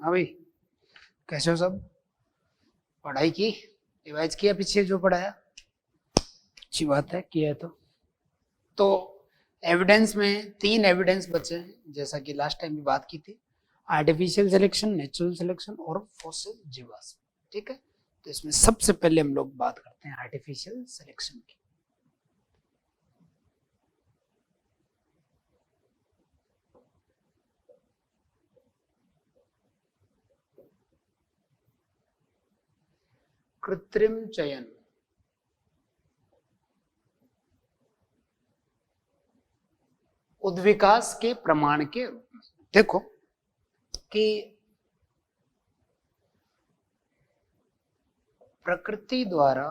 हाँ भाई, कैसे हो सब? पढ़ाई की, रिवाइज किया पीछे जो पढ़ाया? अच्छी बात है, किया है तो एविडेंस में 3 एविडेंस बचे हैं, जैसा कि लास्ट टाइम भी बात की थी। आर्टिफिशियल सिलेक्शन, नेचुरल सिलेक्शन और फॉसिल जीवाश्म। ठीक है, तो इसमें सबसे पहले हम लोग बात करते हैं आर्टिफिशियल सिलेक्शन की। कृत्रिम चयन उद्विकास के प्रमाण के रूप में देखो कि प्रकृति द्वारा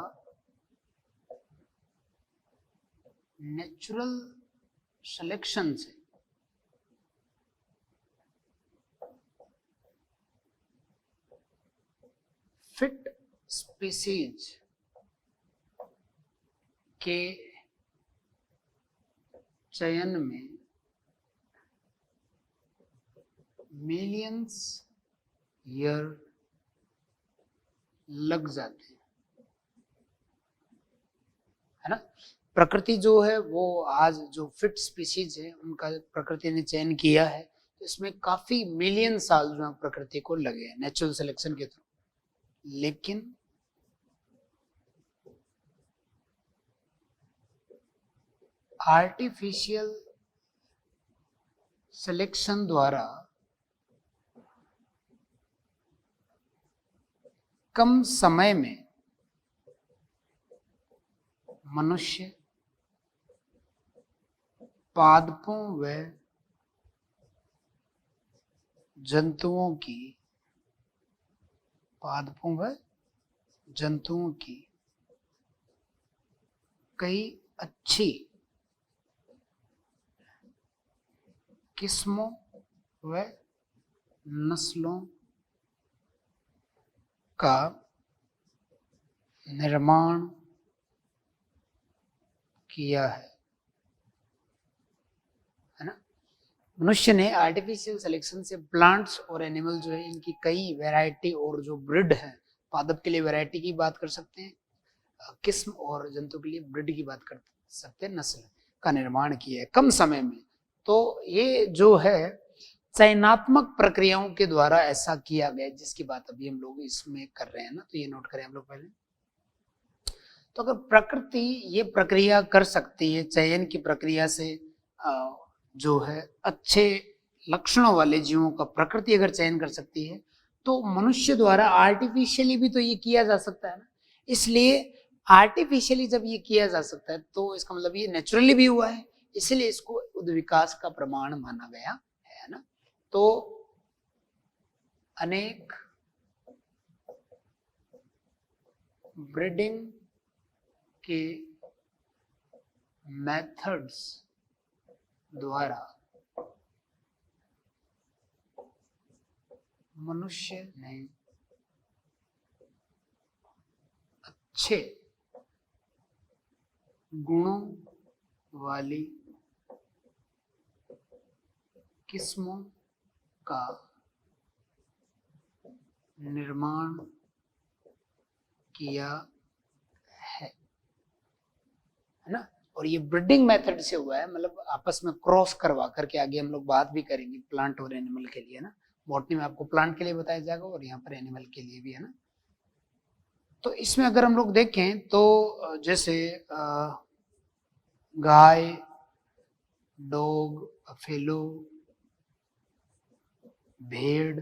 नेचुरल सिलेक्शन से फिट स्पीसीज के चयन में मिलियंस ईयर लग जाते हैं, है ना। प्रकृति जो है वो आज जो फिट स्पीसीज है उनका प्रकृति ने चयन किया है, तो इसमें काफी मिलियन साल जो है प्रकृति को लगे हैं नेचुरल सिलेक्शन के थ्रू। लेकिन आर्टिफिशियल सिलेक्शन द्वारा कम समय में मनुष्य, पादपों व जंतुओं की कई अच्छी किस्मों व नस्लों का निर्माण किया है ना। मनुष्य ने आर्टिफिशियल सिलेक्शन से प्लांट्स और एनिमल जो है इनकी कई वैरायटी और जो ब्रिड है, पादप के लिए वैरायटी की बात कर सकते हैं, किस्म, और जंतु के लिए ब्रिड की बात कर सकते हैं, नस्ल का निर्माण किया है कम समय में। तो ये जो है चयनात्मक प्रक्रियाओं के द्वारा ऐसा किया गया, जिसकी बात अभी हम लोग इसमें कर रहे हैं ना, तो ये नोट करें हम लोग पहले। तो अगर प्रकृति ये प्रक्रिया कर सकती है, चयन की प्रक्रिया से जो है अच्छे लक्षणों वाले जीवों का प्रकृति अगर चयन कर सकती है, तो मनुष्य द्वारा आर्टिफिशियली भी तो ये किया जा सकता है ना। इसलिए आर्टिफिशियली जब ये किया जा सकता है तो इसका मतलब ये नेचुरली भी हुआ है, इसलिए इसको उद्विकास का प्रमाण माना गया है ना। तो अनेक ब्रीडिंग के मेथड्स द्वारा मनुष्य ने अच्छे गुणों वाली किस्मों का निर्माण किया है ना। और ये ब्रीडिंग मेथड से हुआ है, मतलब आपस में क्रॉस करवा करके, आगे हम लोग बात भी करेंगे प्लांट और एनिमल के लिए ना। बॉटनी में आपको प्लांट के लिए बताया जाएगा और यहाँ पर एनिमल के लिए भी है ना। तो इसमें अगर हम लोग देखें तो जैसे गाय, डॉग, बफेलो, भेड़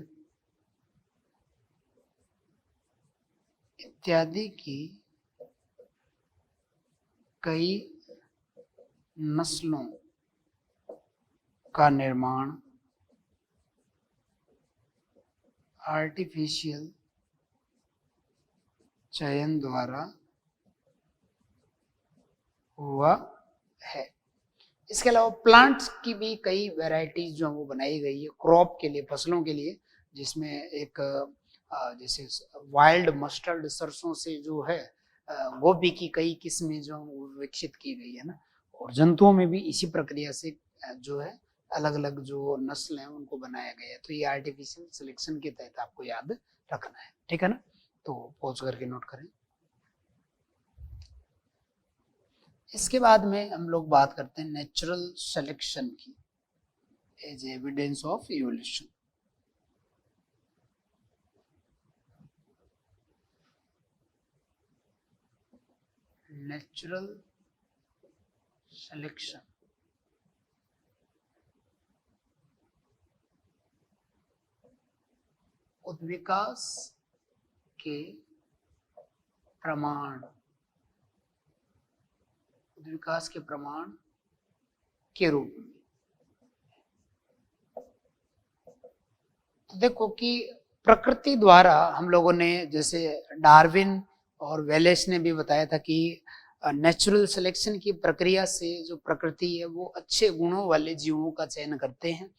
इत्यादि की कई नस्लों का निर्माण आर्टिफिशियल चयन द्वारा हुआ है। इसके अलावा प्लांट्स की भी कई वैरायटीज जो वो बनाई गई है क्रॉप के लिए, फसलों के लिए, जिसमें एक जैसे वाइल्ड मस्टर्ड सरसों से जो है गोभी की कई किस्में जो विकसित की गई है ना। और जंतुओं में भी इसी प्रक्रिया से जो है अलग अलग जो नस्ल हैं उनको बनाया गया है। तो ये आर्टिफिशियल सिलेक्शन के तहत आपको याद रखना है, ठीक है ना। तो पॉज करके नोट करें। इसके बाद में हम लोग बात करते हैं नेचुरल सिलेक्शन की as evidence of evolution. Natural selection उद्विकास के प्रमाण, उद्विकास के प्रमाण के रूप में। तो देखो कि प्रकृति द्वारा हम लोगों ने, जैसे डार्विन और वेलेस ने भी बताया था कि नेचुरल सिलेक्शन की प्रक्रिया से जो प्रकृति है वो अच्छे गुणों वाले जीवों का चयन करते हैं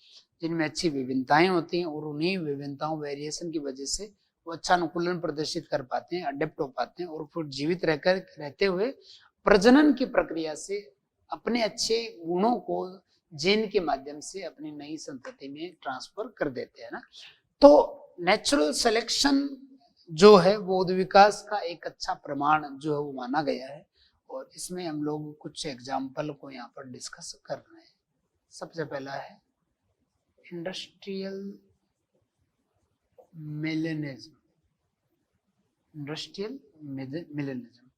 जिनमें अच्छी विभिन्नताएं होती हैं, और उन्हीं विभिन्नताओं वेरिएशन की वजह से वो अच्छा अनुकूलन प्रदर्शित कर पाते हैं, अडेप्ट हो पाते हैं, और फिर जीवित रहते हुए प्रजनन की प्रक्रिया से अपने अच्छे गुणों को जीन के माध्यम से अपनी नई संतति में ट्रांसफर कर देते हैं ना। तो नेचुरल सिलेक्शन जो है वो विकास का एक अच्छा प्रमाण जो है वो माना गया है, और इसमें हम लोग कुछ एग्जाम्पल को यहाँ पर डिस्कस कर रहे हैं। सबसे पहला है इंडस्ट्रियल मिलेनिज्म। इंडस्ट्रियल मिलेनिज्म,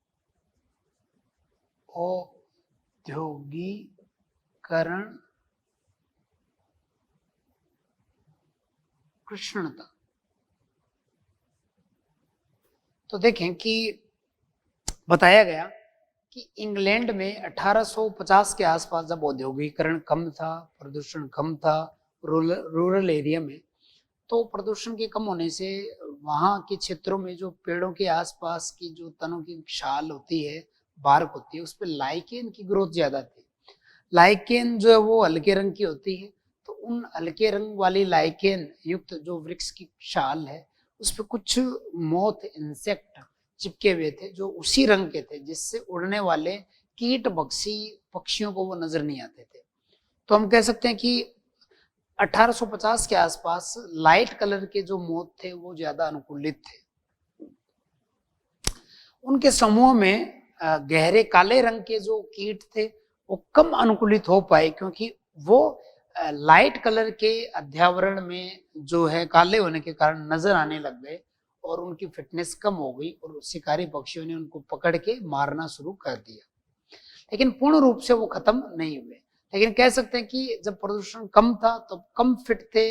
औद्योगिकरण कृष्णता। तो देखें कि बताया गया कि इंग्लैंड में 1850 के आसपास जब औद्योगिकरण कम था, प्रदूषण कम था रूरल एरिया में, तो प्रदूषण के कम होने से वहाँ के क्षेत्रों में जो पेड़ों के आसपास की जो तनों की छाल होती है, बार्क होती है, उस पर लाइकेन की ग्रोथ ज्यादा थी। लाइकेन जो है वो हल्के रंग की होती है, तो उन हल्के रंग वाली लाइकेन युक्त जो वृक्ष की छाल है उस पर कुछ मोथ इंसेक्ट चिपके हुए थे जो उसी रंग के थे जिससे उड़ने वाले कीट पक्षियों को वो नजर नहीं आते थे। तो हम कह सकते हैं कि 1850 के आसपास लाइट कलर के जो मोथ थे वो ज्यादा अनुकूलित थे। उनके समूह में गहरे काले रंग के जो कीट थे वो कम अनुकूलित हो पाए, क्योंकि वो लाइट कलर के अध्यावरण में जो है काले होने के कारण नजर आने लग गए और उनकी फिटनेस कम हो गई, और शिकारी पक्षियों ने उनको पकड़ के मारना शुरू कर दिया। लेकिन पूर्ण रूप से वो खत्म नहीं हुए, लेकिन कह सकते हैं कि जब प्रदूषण कम था तो कम फिट थे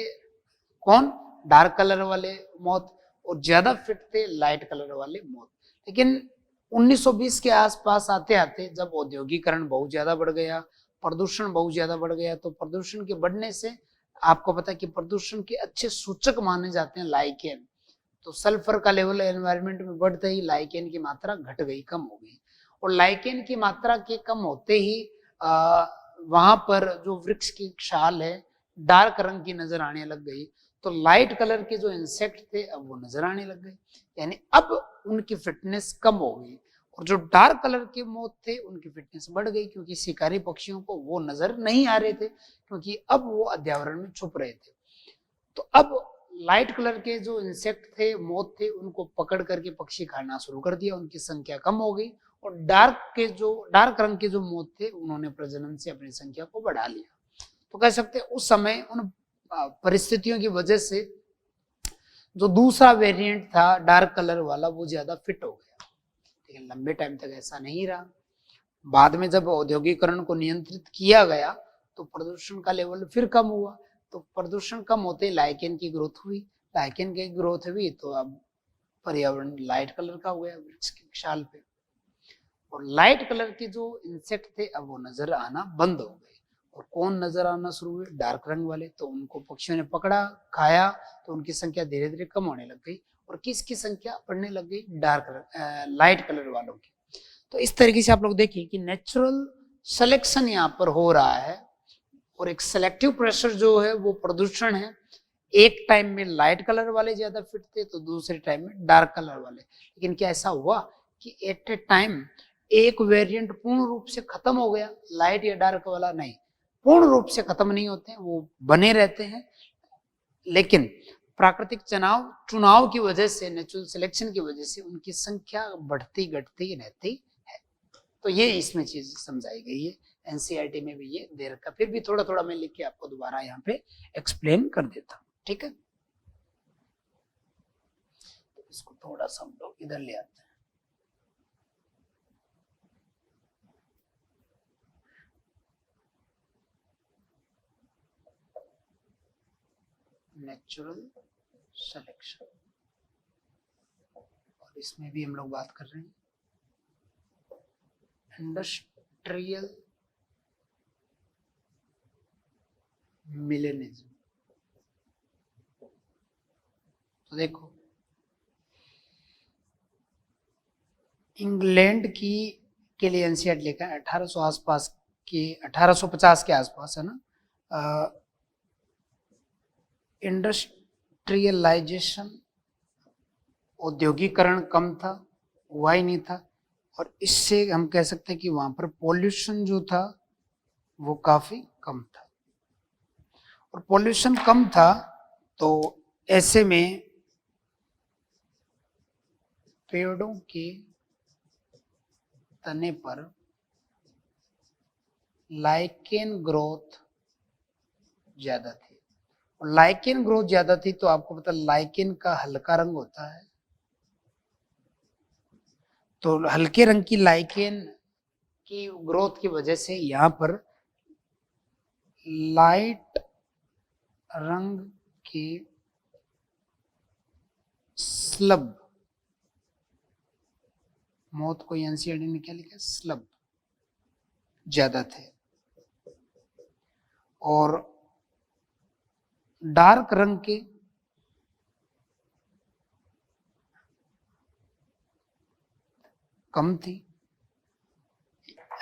कौन, डार्क कलर वाले मोथ, और ज्यादा फिट थे लाइट कलर वाले मोथ। लेकिन 1920 के आसपास आते आते जब औद्योगिकरण बहुत ज्यादा बढ़ गया, प्रदूषण बहुत ज्यादा बढ़ गया, तो प्रदूषण के बढ़ने से आपको पता है कि प्रदूषण के अच्छे सूचक माने जाते हैं लाइकेन। तो सल्फर का लेवल एनवायरनमेंट में बढ़ते ही लाइकेन की मात्रा घट गई, कम हो गई, और लाइकेन की मात्रा के कम होते ही वहां पर जो वृक्ष की छाल है डार्क रंग की नजर आने लग गई, तो लाइट कलर के जो इंसेक्ट थे अब वो नजर आने लग गए, यानी अब उनकी फिटनेस कम हो गई, और जो डार्क कलर के मोथ थे उनकी फिटनेस बढ़ गई, क्योंकि शिकारी पक्षियों को वो नजर नहीं आ रहे थे, क्योंकि अब वो अध्यावरण में छुप रहे थे। तो अब लाइट कलर के जो इंसेक्ट थे, मोथ थे, उनको पकड़ करके पक्षी खाना शुरू कर दिया, उनकी संख्या कम हो गई, और डार्क रंग के जो मोथ थे उन्होंने प्रजनन से अपनी संख्या को बढ़ा लिया। तो कह सकते हैं उस समय उन परिस्थितियों की वजह से जो दूसरा वेरिएंट था डार्क कलर वाला वो ज्यादा फिट हो गया, लेकिन लंबे टाइम तक ऐसा नहीं रहा। बाद में जब औद्योगिकरण को नियंत्रित किया गया तो प्रदूषण का लेवल फिर कम हुआ, तो प्रदूषण कम होते लाइकेन की ग्रोथ हुई, लाइकेन की ग्रोथ हुई तो अब पर्यावरण लाइट कलर का हो गया वृक्ष की छाल पे, और लाइट कलर के जो इंसेक्ट थे अब वो नजर आना बंद हो गए, और कौन नजर आना शुरू हुए, डार्क रंग वाले। तो उनको पक्षियों ने पकड़ा, खाया, तो उनकी संख्या धीरे धीरे कम होने लग गई, और किसकी संख्या बढ़ने लग गई, लाइट कलर वालों की। तो इस तरीके से आप लोग देखिए कि नेचुरल सिलेक्शन यहाँ पर हो रहा है, और एक सेलेक्टिव प्रेशर जो है वो प्रदूषण है। एक टाइम में लाइट कलर वाले ज्यादा फिट थे तो दूसरे टाइम में डार्क कलर वाले, लेकिन क्या ऐसा हुआ कि एट ए टाइम एक वेरिएंट पूर्ण रूप से खत्म हो गया, लाइट या डार्क वाला नहीं, पूर्ण रूप से खत्म नहीं होते हैं, वो बने रहते हैं, लेकिन प्राकृतिक चुनाव की वजह से, नेचुरल सिलेक्शन की वजह से उनकी संख्या बढ़ती घटती रहती है। तो ये इसमें चीज समझाई गई है, एनसीईआरटी में भी ये दे रखा। फिर भी थोड़ा थोड़ा मैं लिख के आपको दोबारा यहाँ पे एक्सप्लेन कर देता हूँ, ठीक है। तो इसको थोड़ा सा हम लोग इधर ले आते हैं। नेचुरल सिलेक्शन, और इसमें भी हम लोग बात कर रहे हैं इंडस्ट्रियल मिलेनिज्म। तो देखो, इंग्लैंड की के लिए एनसीईआरटी लिखा है 1800 आसपास के, 1850 के आसपास है ना, इंडस्ट्रियलाइजेशन, औद्योगिकरण कम था, हुआ ही नहीं था, और इससे हम कह सकते हैं कि वहां पर पॉल्यूशन जो था वो काफी कम था। और पॉल्यूशन कम था तो ऐसे में पेड़ों के तने पर लाइकेन ग्रोथ ज्यादा थी। और लाइकेन ग्रोथ ज्यादा थी तो आपको पता, लाइकेन का हल्का रंग होता है, तो हल्के रंग की लाइकेन की ग्रोथ की वजह से यहाँ पर लाइट रंग के स्लब, मौत को एनसीईआरटी ने क्या लिखा, स्लब ज्यादा थे, और डार्क रंग के कम थी,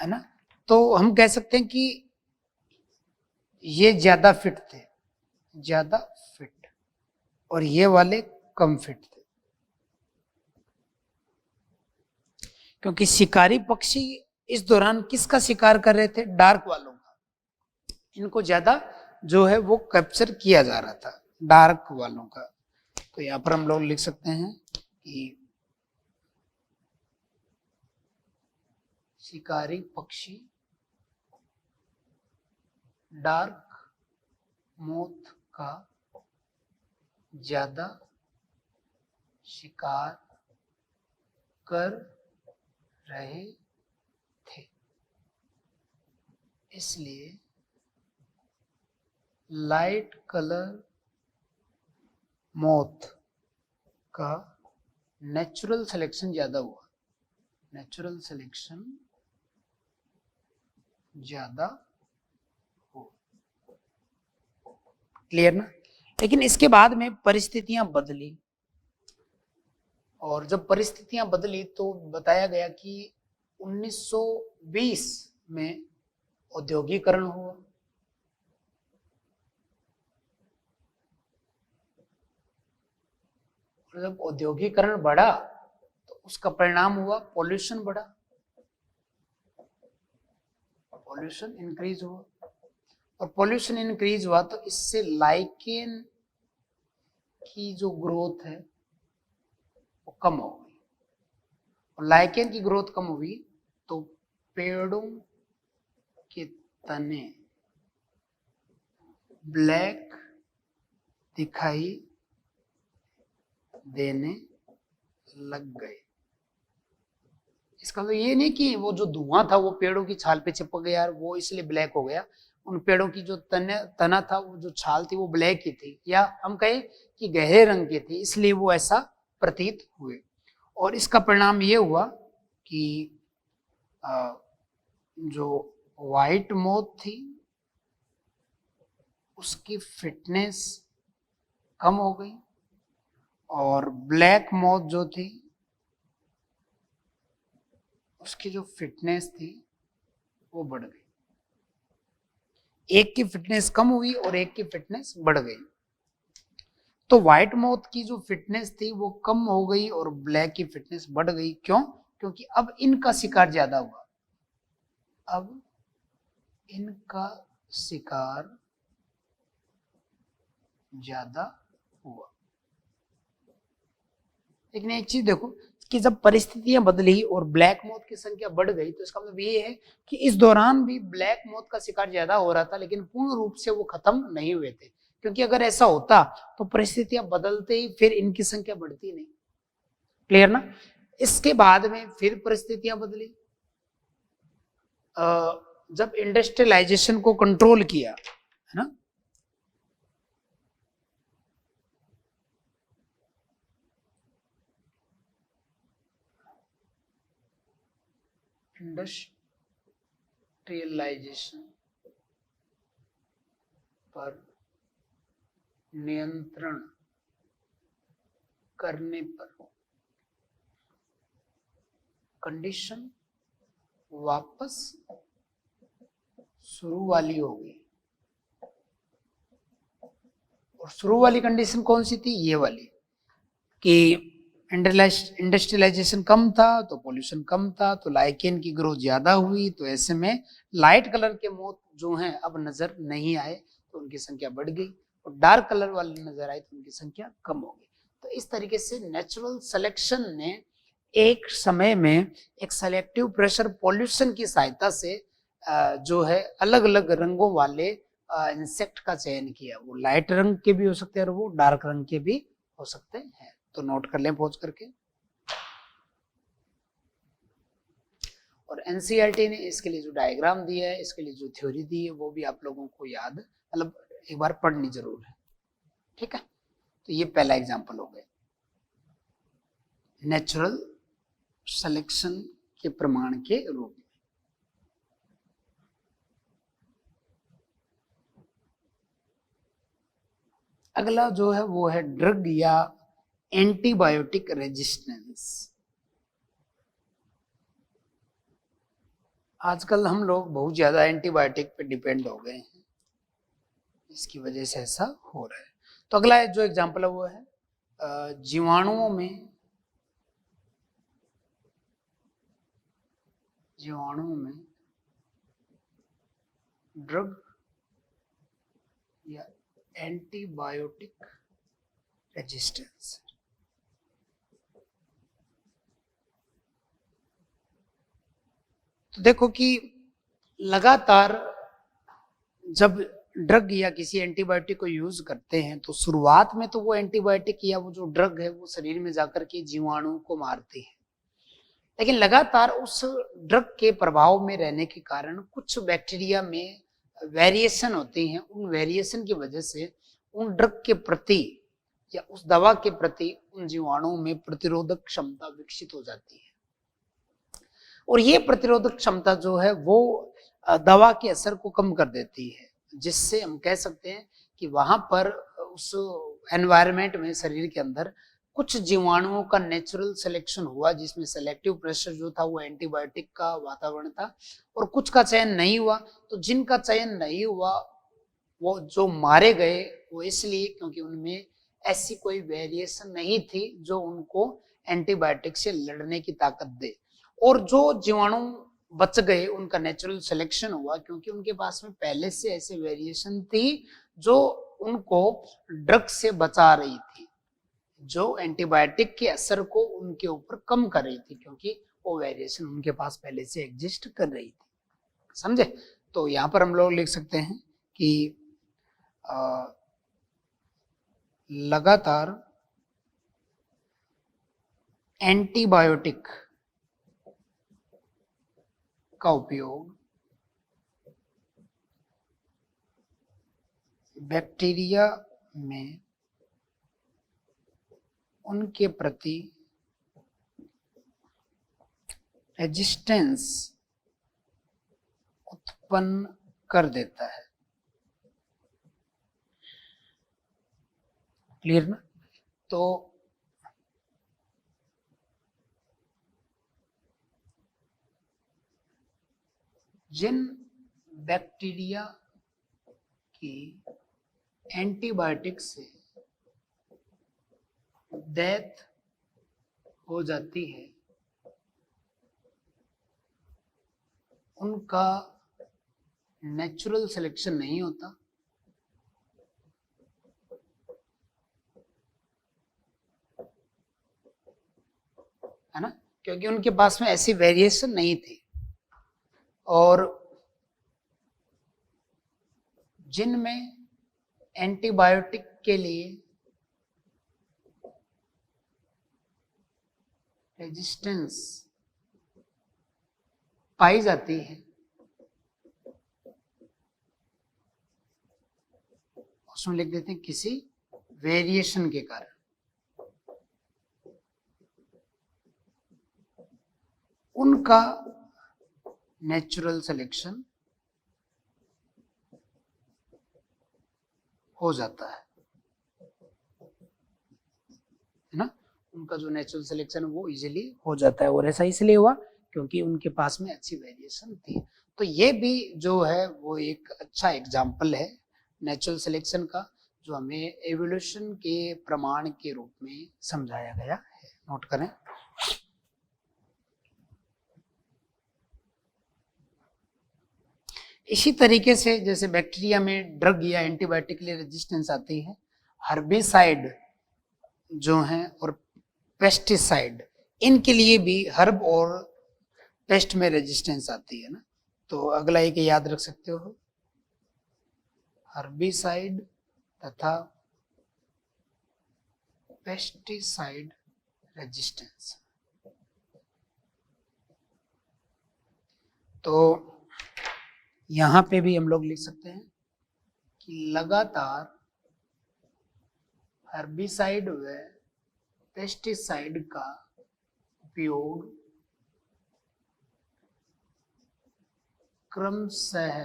है ना। तो हम कह सकते हैं कि ये ज्यादा फिट थे, ज्यादा फिट, और ये वाले कम फिट थे, क्योंकि शिकारी पक्षी इस दौरान किसका शिकार कर रहे थे, डार्क वालों का। इनको ज्यादा जो है वो कैप्चर किया जा रहा था, डार्क वालों का। तो यहां पर हम लोग लिख सकते हैं कि शिकारी पक्षी डार्क मोथ का ज्यादा शिकार कर रहे थे, इसलिए लाइट कलर मोथ का नेचुरल सिलेक्शन ज्यादा हुआ, नेचुरल सिलेक्शन ज्यादा हो। क्लियर ना। लेकिन इसके बाद में परिस्थितियां बदली, और जब परिस्थितियां बदली तो बताया गया कि 1920 में औद्योगिकरण हुआ, जब औद्योगिकरण बढ़ा तो उसका परिणाम हुआ पॉल्यूशन बढ़ा, पॉल्यूशन इंक्रीज हुआ, और पॉल्यूशन इंक्रीज हुआ तो इससे लाइकेन की जो ग्रोथ है वो कम हो गई, और लाइकेन की ग्रोथ कम हुई तो पेड़ों के तने ब्लैक दिखाई देने लग गए। इसका तो ये नहीं कि वो जो धुआं था वो पेड़ों की छाल पे चिपक गया और वो इसलिए ब्लैक हो गया, उन पेड़ों की जो तना था, वो जो छाल थी वो ब्लैक ही थी, या हम कहें कि गहरे रंग की थी, इसलिए वो ऐसा प्रतीत हुए। और इसका परिणाम ये हुआ कि जो व्हाइट मोथ थी उसकी फिटनेस कम हो गई, और ब्लैक मोथ जो थी उसकी जो फिटनेस थी वो बढ़ गई। एक की फिटनेस कम हुई और एक की फिटनेस बढ़ गई। तो व्हाइट मोथ की जो फिटनेस थी वो कम हो गई और ब्लैक की फिटनेस बढ़ गई। क्यों? क्योंकि अब इनका शिकार ज्यादा हुआ, अब इनका शिकार ज्यादा हुआ। लेकिन एक चीज देखो कि जब परिस्थितियां बदली और ब्लैक मौत की संख्या बढ़ गई तो इसका मतलब ये है कि इस दौरान भी ब्लैक मौत का शिकार ज्यादा हो रहा था, लेकिन पूर्ण रूप से वो खत्म नहीं हुए थे। क्योंकि अगर ऐसा होता तो परिस्थितियां बदलते ही फिर इनकी संख्या बढ़ती नहीं। क्लियर ना? इसके बाद में फिर परिस्थितियां बदली, जब इंडस्ट्रियलाइजेशन को कंट्रोल किया, है ना, इंडस्ट्रियलाइजेशन पर नियंत्रण करने पर कंडीशन वापस शुरू वाली होगी। और शुरू वाली कंडीशन कौन सी थी? ये वाली कि इंडस्ट्रियलाइजेशन कम था तो पोल्यूशन कम था, तो लाइकेन की ग्रोथ ज्यादा हुई, तो ऐसे में लाइट कलर के मोथ जो हैं अब नजर नहीं आए तो उनकी संख्या बढ़ गई, और डार्क कलर वाले नजर आए तो उनकी संख्या कम हो गई। तो इस तरीके से नेचुरल सिलेक्शन ने एक समय में एक सेलेक्टिव प्रेशर पॉल्यूशन की सहायता से जो है अलग अलग रंगों वाले इंसेक्ट का चयन किया। वो लाइट रंग के भी हो सकते हैं और वो डार्क रंग के भी हो सकते हैं। तो नोट कर लें पहुंच करके। और एनसीईआरटी ने इसके लिए जो डायग्राम दिया है, इसके लिए जो थ्योरी दी है, वो भी आप लोगों को याद, मतलब एक बार पढ़नी जरूर है। ठीक है, तो ये पहला एग्जांपल हो गया नेचुरल सिलेक्शन के प्रमाण के रूप में। अगला जो है वो है ड्रग या एंटीबायोटिक रेजिस्टेंस। आजकल हम लोग बहुत ज्यादा एंटीबायोटिक पे डिपेंड हो गए हैं, इसकी वजह से ऐसा हो रहा है। तो अगला जो एग्जांपल है वो है जीवाणुओं में ड्रग या एंटीबायोटिक रेजिस्टेंस। तो देखो कि लगातार जब ड्रग या किसी एंटीबायोटिक को यूज करते हैं तो शुरुआत में तो वो एंटीबायोटिक या वो जो ड्रग है वो शरीर में जाकर के जीवाणु को मारती है, लेकिन लगातार उस ड्रग के प्रभाव में रहने के कारण कुछ बैक्टीरिया में वेरिएशन होती हैं। उन वेरिएशन की वजह से उन ड्रग के प्रति या उस दवा के प्रति उन जीवाणुओं में प्रतिरोधक क्षमता विकसित हो जाती है, और ये प्रतिरोधक क्षमता जो है वो दवा के असर को कम कर देती है, जिससे हम कह सकते हैं कि वहां पर उस एनवायरनमेंट में शरीर के अंदर कुछ जीवाणुओं का नेचुरल सिलेक्शन हुआ, जिसमें सेलेक्टिव प्रेशर जो था वो एंटीबायोटिक का वातावरण था, और कुछ का चयन नहीं हुआ। तो जिनका चयन नहीं हुआ वो जो मारे गए वो इसलिए क्योंकि उनमें ऐसी कोई वेरिएशन नहीं थी जो उनको एंटीबायोटिक से लड़ने की ताकत दे। और जो जीवाणु बच गए उनका नेचुरल सिलेक्शन हुआ क्योंकि उनके पास में पहले से ऐसे वेरिएशन थी जो उनको ड्रग से बचा रही थी, जो एंटीबायोटिक के असर को उनके ऊपर कम कर रही थी, क्योंकि वो वेरिएशन उनके पास पहले से एग्जिस्ट कर रही थी। समझे? तो यहां पर हम लोग लिख सकते हैं कि लगातार एंटीबायोटिक का उपयोग बैक्टीरिया में उनके प्रति रेजिस्टेंस उत्पन्न कर देता है। क्लियर ना? तो जिन बैक्टीरिया की एंटीबायोटिक से डेथ हो जाती है उनका नेचुरल सिलेक्शन नहीं होता, है ना, क्योंकि उनके पास में ऐसी वेरिएशन नहीं थी। और जिनमें एंटीबायोटिक के लिए रेजिस्टेंस पाई जाती है, उसमें लिख देते हैं किसी वेरिएशन के कारण। उनका नेचुरल सिलेक्शन हो जाता है ना, उनका जो नेचुरल सिलेक्शन है वो इजीली हो जाता है। और ऐसा इसलिए हुआ क्योंकि उनके पास में अच्छी वेरिएशन थी। तो ये भी जो है वो एक अच्छा एग्जाम्पल है नेचुरल सिलेक्शन का, जो हमें एवोल्यूशन के प्रमाण के रूप में समझाया गया है। नोट करें। इसी तरीके से जैसे बैक्टीरिया में ड्रग या एंटीबायोटिक के लिए रेजिस्टेंस आती है, हर्बिसाइड जो है और पेस्टिसाइड, इनके लिए भी हर्ब और पेस्ट में रेजिस्टेंस आती है ना। तो अगला एक याद रख सकते हो, हर्बिसाइड तथा पेस्टिसाइड रेजिस्टेंस। तो यहां पे भी हम लोग लिख सकते हैं कि लगातार हर्बिसाइड व पेस्टिसाइड का उपयोग क्रमशः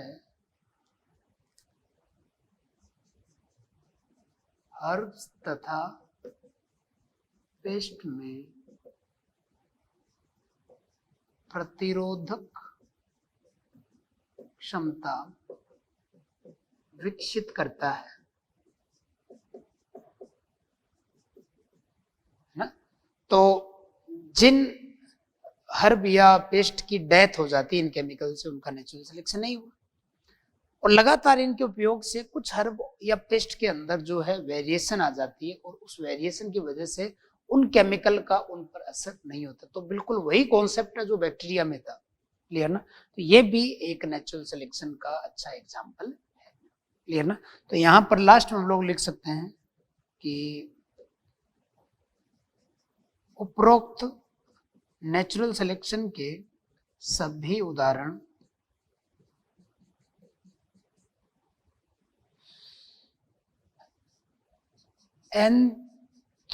हर्ब्स तथा पेस्ट में प्रतिरोधक क्षमता विकसित करता है ना। तो जिन हर्ब या पेस्ट की डेथ हो जाती है इन केमिकल से, उनका नेचुरल सिलेक्शन नहीं हुआ, और लगातार इनके उपयोग से कुछ हर्ब या पेस्ट के अंदर जो है वेरिएशन आ जाती है, और उस वेरिएशन की वजह से उन केमिकल का उन पर असर नहीं होता। तो बिल्कुल वही कॉन्सेप्ट है जो बैक्टीरिया में था, क्लियर ना। तो ये भी एक नेचुरल सिलेक्शन का अच्छा एग्जाम्पल है, क्लियर ना। तो यहाँ पर लास्ट में हम लोग लिख सकते हैं कि उपरोक्त नेचुरल सिलेक्शन के सभी उदाहरण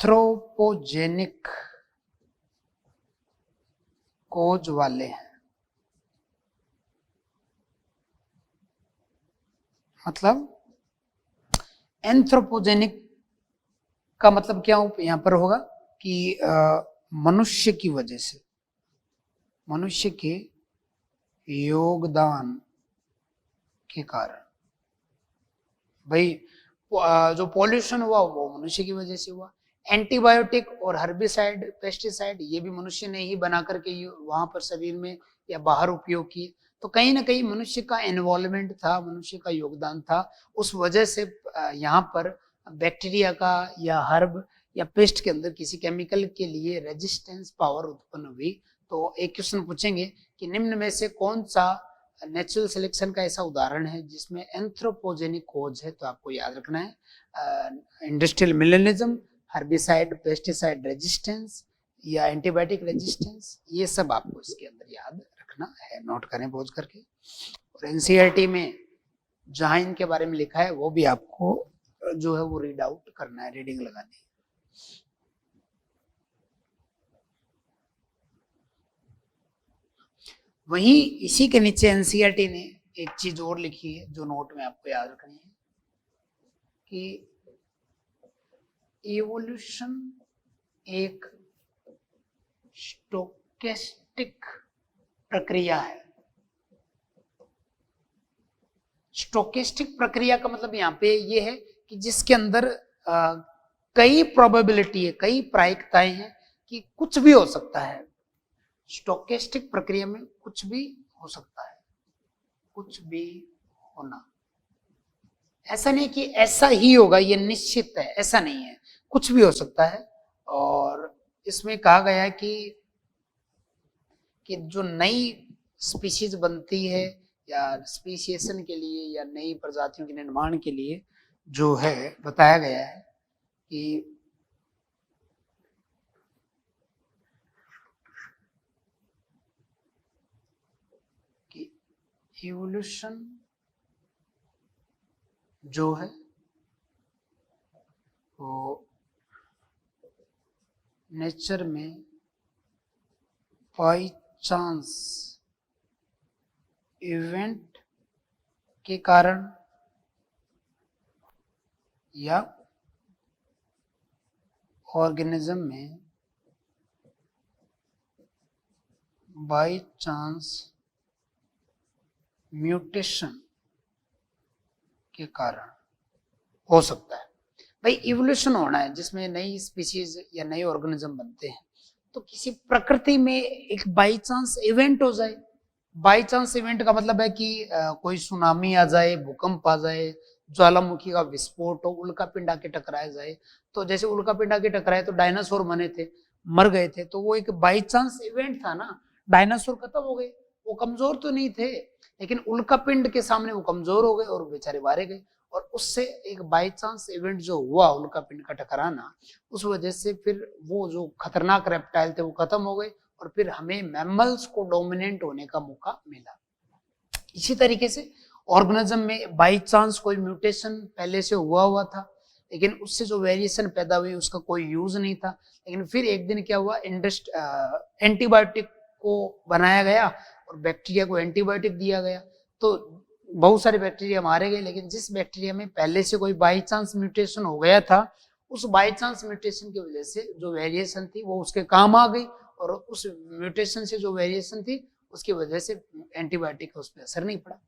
एंथ्रोपोजेनिक कोज वाले हैं। मतलब एंथ्रोपोजेनिक का मतलब क्या यहां पर होगा कि मनुष्य की वजह से, मनुष्य के योगदान के कारण, भाई जो पॉल्यूशन हुआ वो मनुष्य की वजह से हुआ। एंटीबायोटिक और हर्बिसाइड पेस्टिसाइड ये भी मनुष्य ने ही बना करके वहां पर शरीर में या बाहर उपयोग किए। तो कहीं ना कहीं मनुष्य का इन्वॉल्वमेंट था, मनुष्य का योगदान था, उस वजह से यहाँ पर बैक्टीरिया का या हर्ब या पेस्ट के अंदर किसी केमिकल के लिए रेजिस्टेंस पावर उत्पन्न हुई। तो एक क्वेश्चन पूछेंगे कि निम्न में से कौन सा नेचुरल सिलेक्शन का ऐसा उदाहरण है जिसमें एंथ्रोपोजेनिक कोज है। तो आपको याद रखना है इंडस्ट्रियल मिलेनिज्म, हर्बिसाइड पेस्टिसाइड रेजिस्टेंस या एंटीबायोटिक रेजिस्टेंस, ये सब आपको इसके अंदर याद रखना है। नोट करें पॉज करके। और एनसीईआरटी में जहां इनके बारे में लिखा है वो भी आपको जो है वो रीड आउट करना है, रीडिंग लगानी है। वहीं इसी के नीचे एनसीईआरटी ने एक चीज और लिखी है जो नोट में आपको याद रखनी है कि इवोल्यूशन एक स्टोकेस्टिक प्रक्रिया है। स्टोकेस्टिक प्रक्रिया का मतलब यहाँ पे ये है कि जिसके अंदर कई प्रोबेबिलिटी है, कई प्रायिकताएं हैं कि कुछ भी हो सकता है। स्टोकेस्टिक प्रक्रिया में कुछ भी हो सकता है, कुछ भी होना। ऐसा नहीं कि ऐसा ही होगा, ये निश्चित है, ऐसा नहीं है, कुछ भी हो सकता है। और इसमें कहा गया है कि जो नई स्पीशीज बनती है या स्पीशिएशन के लिए या नई प्रजातियों के निर्माण के लिए जो है बताया गया है कि इवोल्यूशन जो है वो नेचर में बाई चांस इवेंट के कारण या ऑर्गेनिज्म में बाई चांस म्यूटेशन के कारण हो सकता है। भाई इवोल्यूशन होना है जिसमें नई स्पीशीज या नए ऑर्गेनिज्म बनते हैं, तो किसी प्रकृति में एक बाई चांस इवेंट हो जाए। बाई चांस इवेंट का मतलब है कि कोई सुनामी आ जाए, भूकंप आ जाए, ज्वालामुखी का विस्फोट हो, उल्का पिंड आके टकराया जाए। तो जैसे उल्का पिंड आके टकराए तो डायनासोर बने थे, मर गए थे, तो वो एक बाई चांस इवेंट था ना। डायनासोर खत्म हो गए, वो कमजोर तो नहीं थे, लेकिन उल्का पिंड के सामने वो कमजोर हो गए और बेचारे मारे गए। और उससे एक बाई चांस इवेंट जो हुआ उल्का पिंड का टकराना, उस वजह से फिर वो जो खतरनाक रेप्टाइल थे वो खत्म हो गए और फिर हमें मैमल्स को डोमिनेंट होने का मौका मिला। इसी तरीके से ऑर्गेनिज्म में बाई चांस कोई म्यूटेशन पहले से हुआ था, लेकिन उससे जो वेरिएशन पैदा हुई उसका कोई यूज नहीं था। लेकिन फिर एक दिन क्या हुआ, एंटीबायोटिक को बनाया गया और बैक्टीरिया को एंटीबायोटिक दिया गया, तो बहुत सारे बैक्टीरिया मारे गए। लेकिन जिस बैक्टीरिया में पहले से कोई बाई चांस म्यूटेशन हो गया था, उस बाई चांस म्यूटेशन की वजह से जो वेरिएशन थी वो उसके काम आ गई, और उस म्यूटेशन से जो वेरिएशन थी उसकी वजह से एंटीबायोटिक का उस पर असर नहीं पड़ा।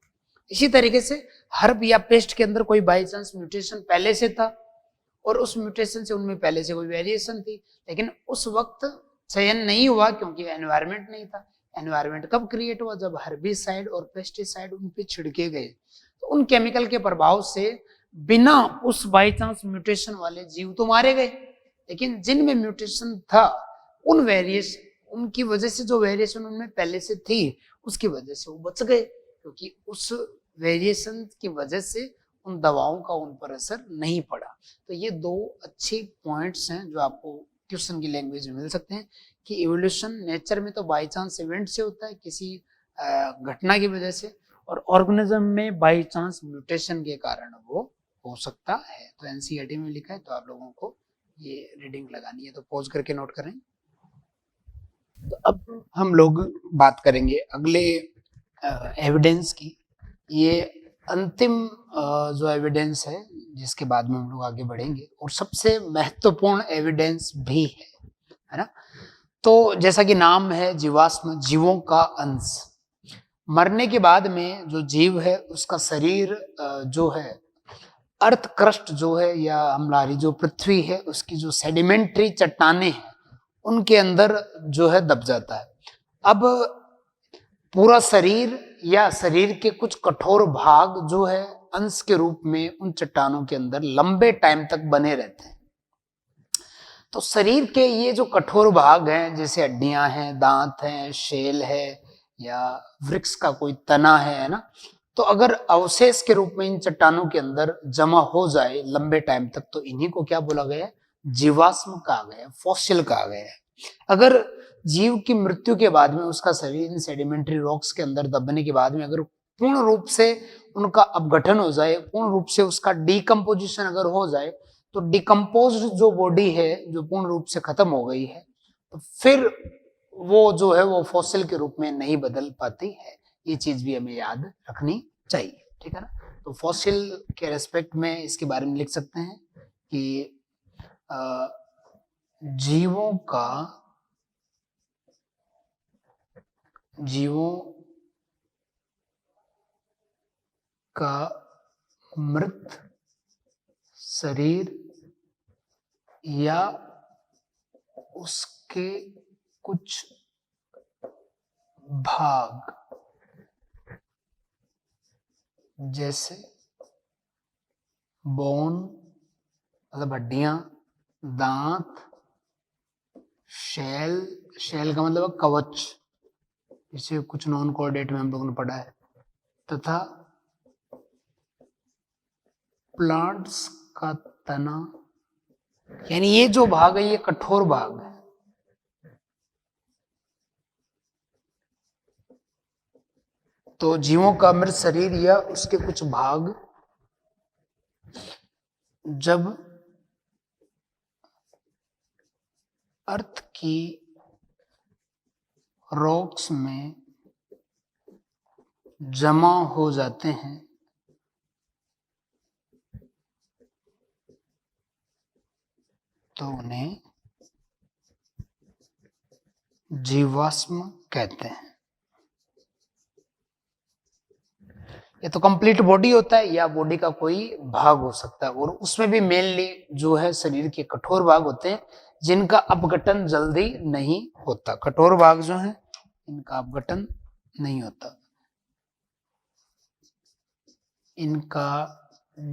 इसी तरीके से हर्ब या पेस्ट के अंदर कोई बाई चांस म्यूटेशन पहले से था और उस म्यूटेशन से उनमें पहले से कोई वेरिएशन थी, लेकिन उस वक्त चयन नहीं हुआ क्योंकि एनवायरमेंट नहीं था। एनवायरमेंट कब क्रिएट हुआ, जब हर्बिसाइड और पेस्टिसाइड उन पे छिड़के गए, तो उन केमिकल के प्रभाव से बिना उस बाई चांस म्यूटेशन वाले जीव तो मारे गए, लेकिन जिनमें म्यूटेशन था उन वेरिएशन, उनकी वजह से जो वेरिएशन उनमें पहले से थी उसकी वजह से वो बच गए, क्योंकि उस वेरिएशन की वजह से उन दवाओं का उन पर असर नहीं पड़ा। तो ये दो अच्छे पॉइंट्स हैं जो आपको क्वेश्चन की लैंग्वेज में मिल सकते हैं कि इवोल्यूशन नेचर में तो बाई चांस इवेंट से होता है, किसी घटना की वजह से, और ऑर्गेनिज्म में बाई चांस म्यूटेशन के कारण वो हो सकता है। तो एनसीईआरटी में लिखा है, तो आप लोगों को ये रीडिंग लगानी है, तो पॉज करके नोट करें। तो अब हम लोग बात करेंगे अगले एविडेंस की। ये अंतिम जो एविडेंस है जिसके बाद में हम लोग आगे बढ़ेंगे, और सबसे महत्वपूर्ण एविडेंस भी है ना। तो जैसा कि नाम है जीवाश्म, जीवों का अंश। मरने के बाद में जो जीव है उसका शरीर जो है अर्थ क्रस्ट जो है या हमारी जो पृथ्वी है उसकी जो सेडिमेंट्री चट्टाने हैं उनके अंदर जो है दब जाता है। अब पूरा शरीर या शरीर के कुछ कठोर भाग जो है अंश के रूप में उन चट्टानों के अंदर लंबे टाइम तक बने रहते हैं। तो शरीर के ये जो कठोर भाग हैं, जैसे हड्डियां हैं, दांत हैं, शेल है या वृक्ष का कोई तना है ना, तो अगर अवशेष के रूप में इन चट्टानों के अंदर जमा हो जाए लंबे टाइम तक, तो इन्हीं को क्या बोला गया है, जीवाश्म कहा गया है, फॉसिल कहा गया है। अगर जीव की मृत्यु के बाद में उसका शरीर इन सेडिमेंट्री रॉक्स के अंदर दबने के बाद में अगर पूर्ण रूप से उनका अपगठन हो जाए, पूर्ण रूप से उसका डिकम्पोजिशन अगर हो जाए, तो डिकम्पोज्ड जो बॉडी है जो पूर्ण रूप से खत्म हो गई है, तो फिर वो जो है वो फॉसिल के रूप में नहीं बदल पाती है। ये चीज भी हमें याद रखनी चाहिए, ठीक है ना। तो फॉसिल के रेस्पेक्ट में इसके बारे में लिख सकते हैं कि जीवों का मृत शरीर या उसके कुछ भाग जैसे बोन मतलब हड्डियां, दांत, शेल, शेल का मतलब कवच, इसे कुछ नॉन कोऑर्डिनेट में हम लोगों ने पढ़ा है, तथा प्लांट्स का तना, यानी ये जो भाग है ये कठोर भाग है। तो जीवों का मृत शरीर या उसके कुछ भाग जब अर्थ की रॉक्स में जमा हो जाते हैं तो उन्हें जीवाश्म कहते हैं। ये तो कंप्लीट बॉडी होता है या बॉडी का कोई भाग हो सकता है, और उसमें भी मेनली जो है शरीर के कठोर भाग होते हैं जिनका अपघटन जल्दी नहीं होता। कठोर भाग जो है इनका अपघटन नहीं होता, इनका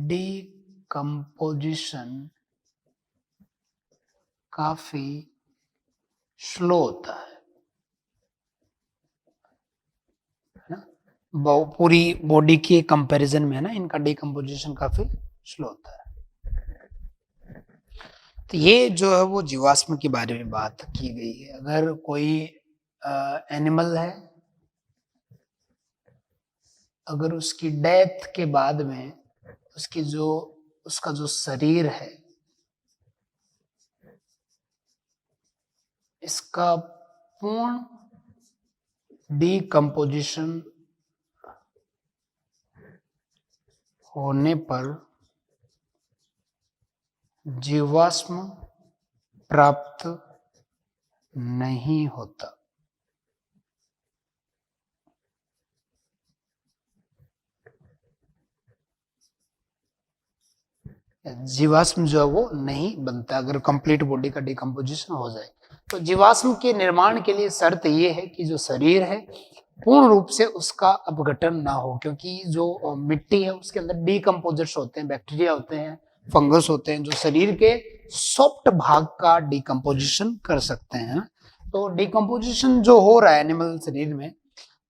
डिकम्पोजिशन काफी स्लो होता है ना, पूरी बॉडी के कंपैरिजन में है ना, इनका डिकम्पोजिशन काफी स्लो होता है। तो ये जो है वो जीवाश्म के बारे में बात की गई है। अगर कोई एनिमल है, अगर उसकी डेथ के बाद में उसका जो शरीर है इसका पूर्ण डिकम्पोजिशन होने पर जीवाश्म प्राप्त नहीं होता। जीवाश्म जो है वो नहीं बनता अगर कंप्लीट बॉडी का डिकम्पोजिशन हो जाए। तो जीवाश्म के निर्माण के लिए शर्त ये है कि जो शरीर है पूर्ण रूप से उसका अपघटन ना हो, क्योंकि जो मिट्टी है उसके अंदर डिकम्पोजर्स होते हैं, बैक्टीरिया होते हैं, फंगस होते हैं जो शरीर के सॉफ्ट भाग का डिकम्पोजिशन कर सकते हैं। तो डिकम्पोजिशन जो हो रहा है एनिमल शरीर में,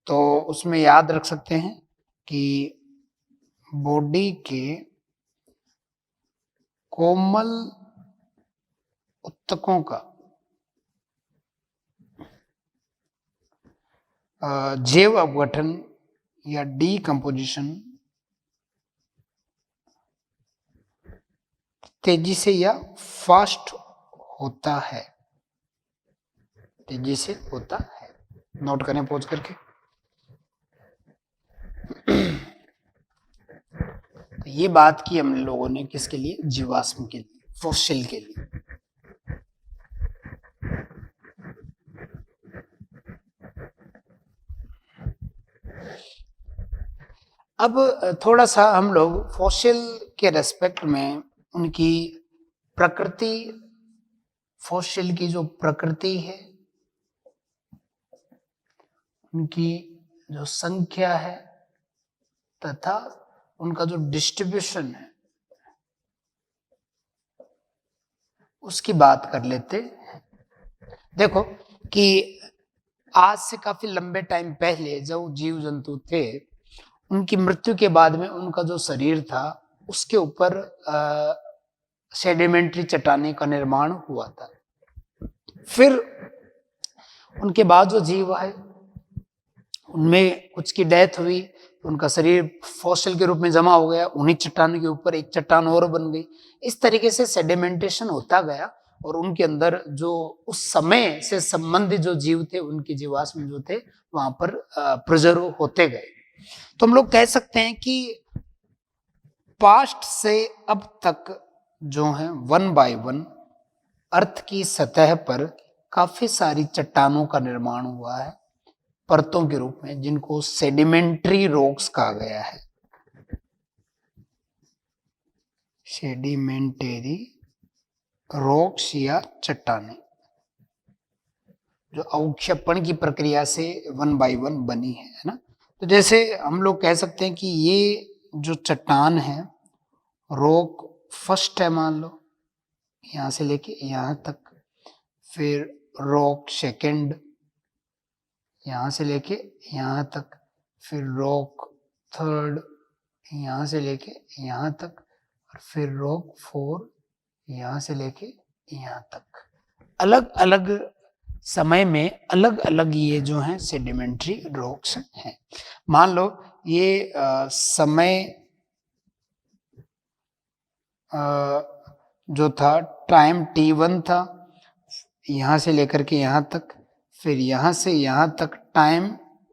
तो उसमें याद रख सकते हैं कि बॉडी के कोमल उत्तकों का जैव अपघटन या डिकम्पोजिशन तेजी से या फास्ट होता है, तेजी से होता है। नोट करें पॉज करके। तो ये बात की हम लोगों ने किसके लिए, जीवाश्म के लिए, फॉसिल के लिए। अब थोड़ा सा हम लोग फॉसिल के रेस्पेक्ट में उनकी प्रकृति, फॉसिल की जो प्रकृति है, उनकी जो संख्या है तथा उनका जो डिस्ट्रीब्यूशन है उसकी बात कर लेते हैं। देखो कि आज से काफी लंबे टाइम पहले जो जीव जंतु थे उनकी मृत्यु के बाद में उनका जो शरीर था उसके ऊपर सेडिमेंट्री चट्टाने का निर्माण हुआ था। फिर उनके बाद जो जीव आए उनमें कुछ की डेथ हुई, उनका शरीर फॉसिल के रूप में जमा हो गया, उन्हीं चट्टानों के ऊपर एक चट्टान और बन गई। इस तरीके से सेडिमेंटेशन होता गया और उनके अंदर जो उस समय से संबंधित जो जीव थे उनके जीवाश्म जो थे वहां पर प्रिजर्व होते गए। तो हम लोग कह सकते हैं कि पास्ट से अब तक जो है 1 बाय 1 अर्थ की सतह पर काफी सारी चट्टानों का निर्माण हुआ है परतों के रूप में, जिनको सेडिमेंट्री रॉक्स कहा गया है। सेडिमेंटरी रॉक्स या चट्टानें जो अवक्षेपण की प्रक्रिया से 1 बाय 1 बनी है ना। तो जैसे हम लोग कह सकते हैं कि ये जो चट्टान है, रॉक फर्स्ट है मान लो, यहां से लेके यहां तक, फिर रॉक सेकंड यहां से लेके यहां तक, फिर रॉक थर्ड यहां से लेके यहां तक, और फिर रॉक फोर यहां से लेके यहां तक। अलग अलग समय में अलग अलग ये जो है सेडिमेंट्री रॉक्स हैं। मान लो ये समय जो था टाइम t1 था, यहां से लेकर के यहां तक, फिर यहां से यहां तक टाइम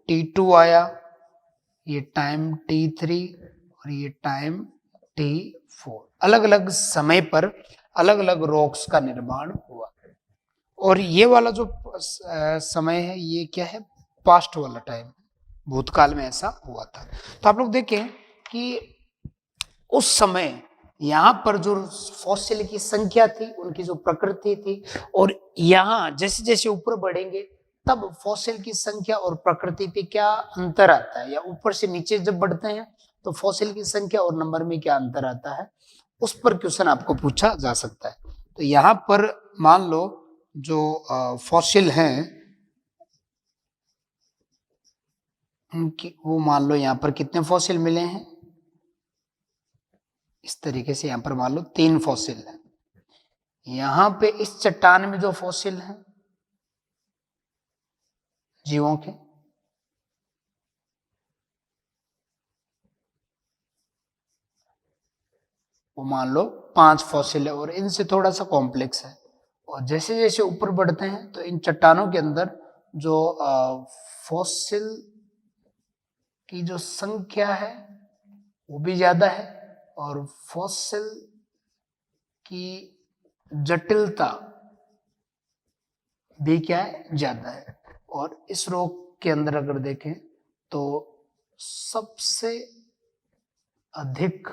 t2 आया, ये टाइम t3 और ये टाइम t4। अलग अलग समय पर अलग अलग रॉक्स का निर्माण हुआ। और ये वाला जो समय है ये क्या है, पास्ट वाला टाइम, भूतकाल में ऐसा हुआ था। तो आप लोग देखें कि उस समय यहाँ पर जो फॉसिल की संख्या थी, उनकी जो प्रकृति थी, और यहाँ जैसे जैसे ऊपर बढ़ेंगे तब फॉसिल की संख्या और प्रकृति पे क्या अंतर आता है, या ऊपर से नीचे जब बढ़ते हैं तो फॉसिल की संख्या और नंबर में क्या अंतर आता है, उस पर क्वेश्चन आपको पूछा जा सकता है। तो यहाँ पर मान लो जो फॉसिल हैं उनकी, वो मान लो यहाँ पर कितने फॉसिल मिले हैं, इस तरीके से यहाँ पर मान लो 3 फॉसिल है। यहाँ पे इस चट्टान में जो फॉसिल हैं जीवों के, वो मान लो 5 फॉसिल है, और इनसे थोड़ा सा कॉम्प्लेक्स है। और जैसे जैसे ऊपर बढ़ते हैं तो इन चट्टानों के अंदर जो फॉसिल की जो संख्या है वो भी ज्यादा है, और फॉसिल की जटिलता भी क्या है, ज्यादा है। और इस रॉक के अंदर अगर देखें तो सबसे अधिक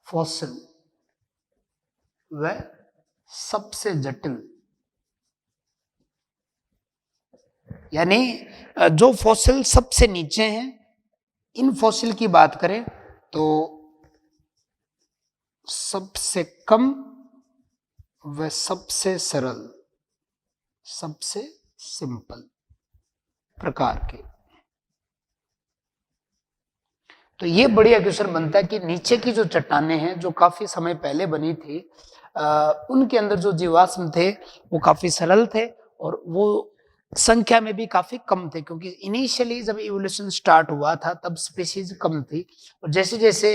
फॉसिल व सबसे जटिल, यानी जो फॉसिल सबसे नीचे हैं, इन फॉसिल की बात करें तो सबसे कम व सबसे सरल, सबसे सिंपल प्रकार के। तो ये बढ़िया क्वेश्चन बनता है कि नीचे की जो चट्टानें हैं जो काफी समय पहले बनी थी, उनके अंदर जो जीवाश्म थे वो काफी सरल थे, और वो संख्या में भी काफी कम थे, क्योंकि इनिशियली जब इवोल्यूशन स्टार्ट हुआ था तब स्पीशीज कम थी, और जैसे जैसे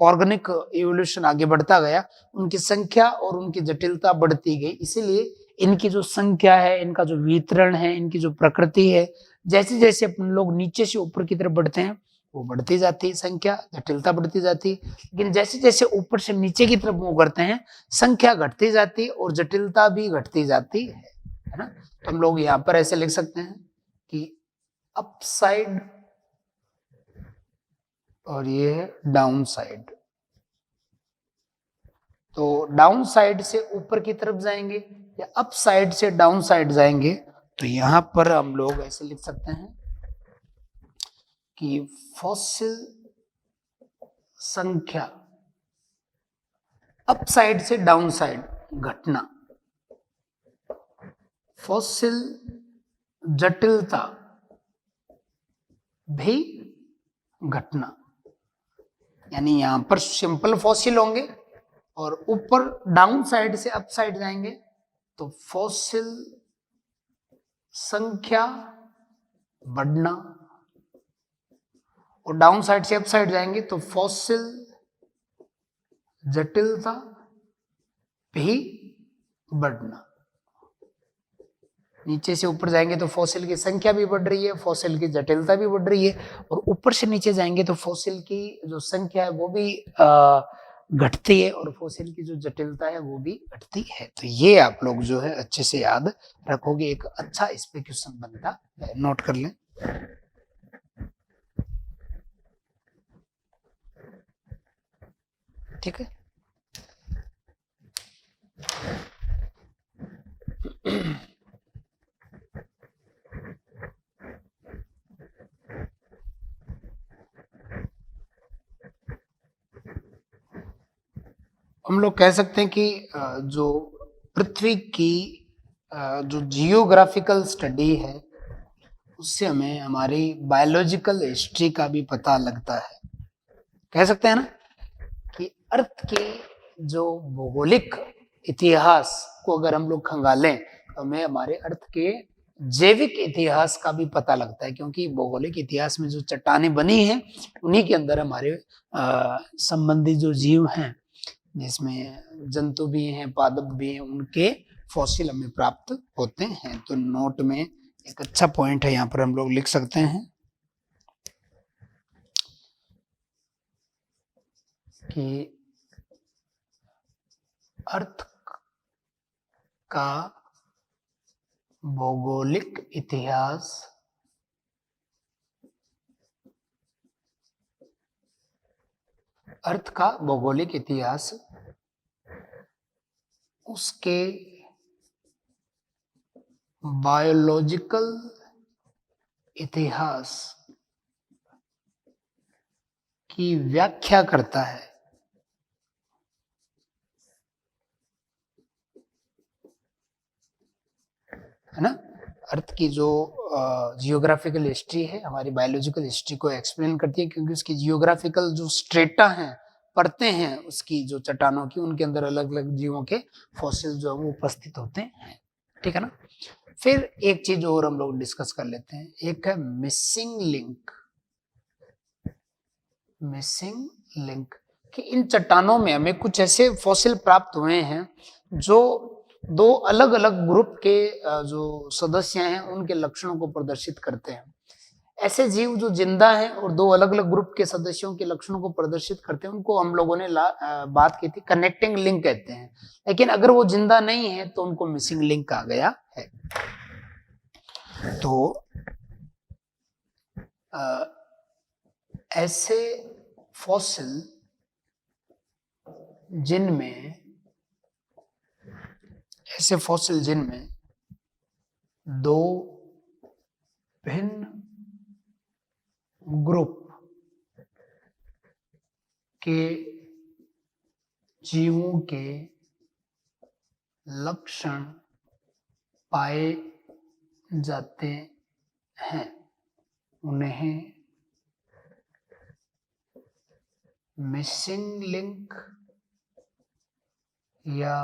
ऑर्गेनिक इवोल्यूशन आगे बढ़ता गया उनकी संख्या और उनकी जटिलता बढ़ती गई। इसीलिए इनकी जो संख्या है, इनका जो वितरण है, इनकी जो प्रकृति है, जैसे जैसे अपन लोग नीचे से ऊपर की तरफ बढ़ते हैं वो बढ़ती जाती, संख्या जटिलता बढ़ती जाती। लेकिन जैसे जैसे ऊपर से नीचे की तरफ मूव करते हैं संख्या घटती जाती और जटिलता भी घटती जाती है ना। तो हम लोग यहाँ पर ऐसे लिख सकते हैं कि अपसाइड और ये है डाउन साइड। तो डाउन साइड से ऊपर की तरफ जाएंगे या अप साइड से डाउन साइड जाएंगे, तो यहां पर हम लोग ऐसे लिख सकते हैं कि फॉसिल संख्या अप साइड से डाउन साइड घटना, फॉसिल जटिलता भी घटना। यानी यहां पर सिंपल फॉसिल होंगे और ऊपर डाउन साइड से अप साइड जाएंगे तो फॉसिल संख्या बढ़ना, और डाउन साइड से अप साइड जाएंगे तो फॉसिल जटिलता भी बढ़ना। नीचे से ऊपर जाएंगे तो फॉसिल की संख्या भी बढ़ रही है, फॉसिल की जटिलता भी बढ़ रही है, और ऊपर से नीचे जाएंगे तो फॉसिल की जो संख्या है वो भी घटती है, और फॉसिल की जो जटिलता है वो भी घटती है। तो ये आप लोग जो है अच्छे से याद रखोगे, एक अच्छा इस पे क्वेश्चन बनता है, नोट कर लें। ठीक है। हम लोग कह सकते हैं कि जो पृथ्वी की जो जियोग्राफिकल स्टडी है उससे हमें हमारी बायोलॉजिकल हिस्ट्री का भी पता लगता है। कह सकते हैं ना कि अर्थ के जो भौगोलिक इतिहास को अगर हम लोग खंगालें तो हमें हमारे अर्थ के जैविक इतिहास का भी पता लगता है, क्योंकि भौगोलिक इतिहास में जो चट्टानें बनी हैं उन्हीं के अंदर हमारे संबंधी जो जीव हैं, जिसमें जंतु भी हैं, पादप भी हैं, उनके फॉसिल हमें प्राप्त होते हैं। तो नोट में एक अच्छा पॉइंट है, यहाँ पर हम लोग लिख सकते हैं कि अर्थ का भौगोलिक इतिहास उसके बायोलॉजिकल इतिहास की व्याख्या करता है। है ना, अर्थ की जो जियोग्राफिकल हिस्ट्री है हमारी बायोलॉजिकल हिस्ट्री को एक्सप्लेन करती है, क्योंकि उसकी जियोग्राफिकल जो स्ट्रेटा हैं, परतें हैं उसकी जो चट्टानों की, उनके अंदर अलग अलग जीवों के फॉसिल जो है वो उपस्थित होते हैं। ठीक है ना। फिर एक चीज और हम लोग डिस्कस कर लेते हैं, एक है मिसिंग लिंक कि इन चट्टानों में हमें कुछ ऐसे फॉसिल प्राप्त हुए हैं जो दो अलग अलग ग्रुप के जो सदस्य हैं उनके लक्षणों को प्रदर्शित करते हैं। ऐसे जीव जो जिंदा हैं और दो अलग अलग ग्रुप के सदस्यों के लक्षणों को प्रदर्शित करते हैं उनको हम लोगों ने बात की थी कनेक्टिंग लिंक कहते हैं। लेकिन अगर वो जिंदा नहीं है तो उनको मिसिंग लिंक कहा गया है। तो ऐसे फॉसिल जिनमें दो भिन्न ग्रुप के जीवों के लक्षण पाए जाते हैं उन्हें मिसिंग लिंक या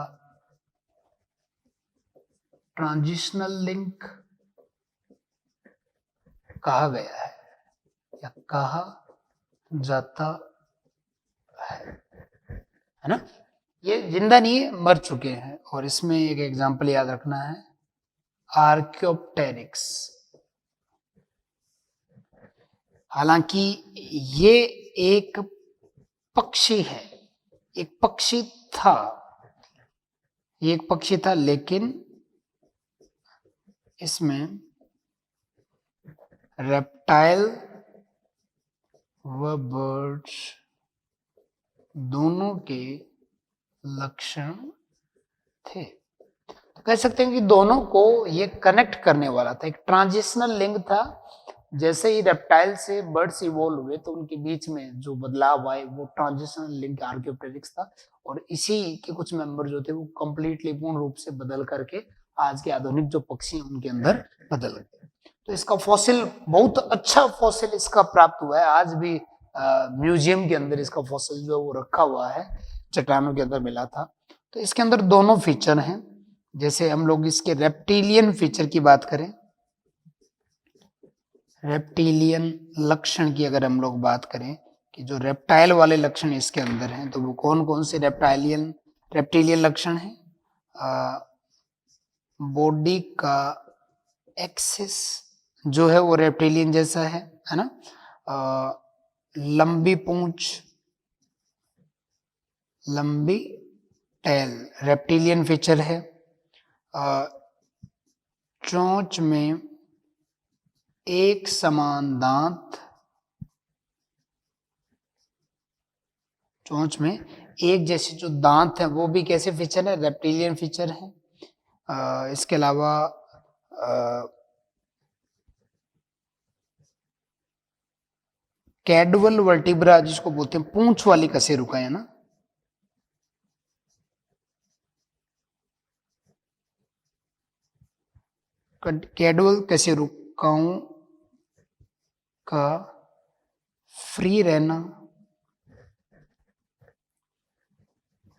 ट्रांजिशनल लिंक कहा गया है या कहा जाता है ना। ये जिंदा नहीं है, मर चुके हैं। और इसमें एक एग्जांपल याद रखना है, आर्कियोप्टेरिक्स। हालांकि ये एक पक्षी है, एक पक्षी था, लेकिन इसमें रेप्टाइल व बर्ड्स दोनों के लक्षण थे। तो कह सकते हैं कि दोनों को ये कनेक्ट करने वाला था, एक ट्रांजिशनल लिंक था। जैसे ही रेप्टाइल से बर्ड्स इवॉल्व हुए तो उनके बीच में जो बदलाव आए वो ट्रांजिशनल लिंक आर्कियोप्टेरिक्स था। और इसी के कुछ मेंबर जो थे वो कंप्लीटली पूर्ण रूप से बदल करके आज के आधुनिक जो पक्षी हैं उनके अंदर बदल गए। तो इसका फॉसिल, बहुत अच्छा फॉसिल इसका प्राप्त हुआ है। आज भी म्यूजियम के अंदर इसका फॉसिल जो वो रखा हुआ है, चट्टानों के अंदर मिला था। तो इसके अंदर दोनों फीचर हैं। जैसे हम लोग इसके रेप्टिलियन फीचर की बात करें, रेप्टिलियन लक्षण की अगर हम लोग बात करें कि जो रेप्टाइल वाले लक्षण इसके अंदर हैं, तो वो कौन कौन से रेप्टिलियन लक्षण हैं? बॉडी का एक्सिस जो है वो रेप्टिलियन जैसा है ना। लंबी पूंछ, लंबी टेल रेप्टिलियन फीचर है। चोंच में एक समान दांत, चोंच में एक जैसे जो दांत है वो भी कैसे फीचर है? रेप्टिलियन फीचर है। इसके अलावा कैडवल वर्टिब्रा जिसको बोलते हैं पूंछ वाली कशेरुका, है ना, कैडवल कशेरुकाओं का फ्री रहना,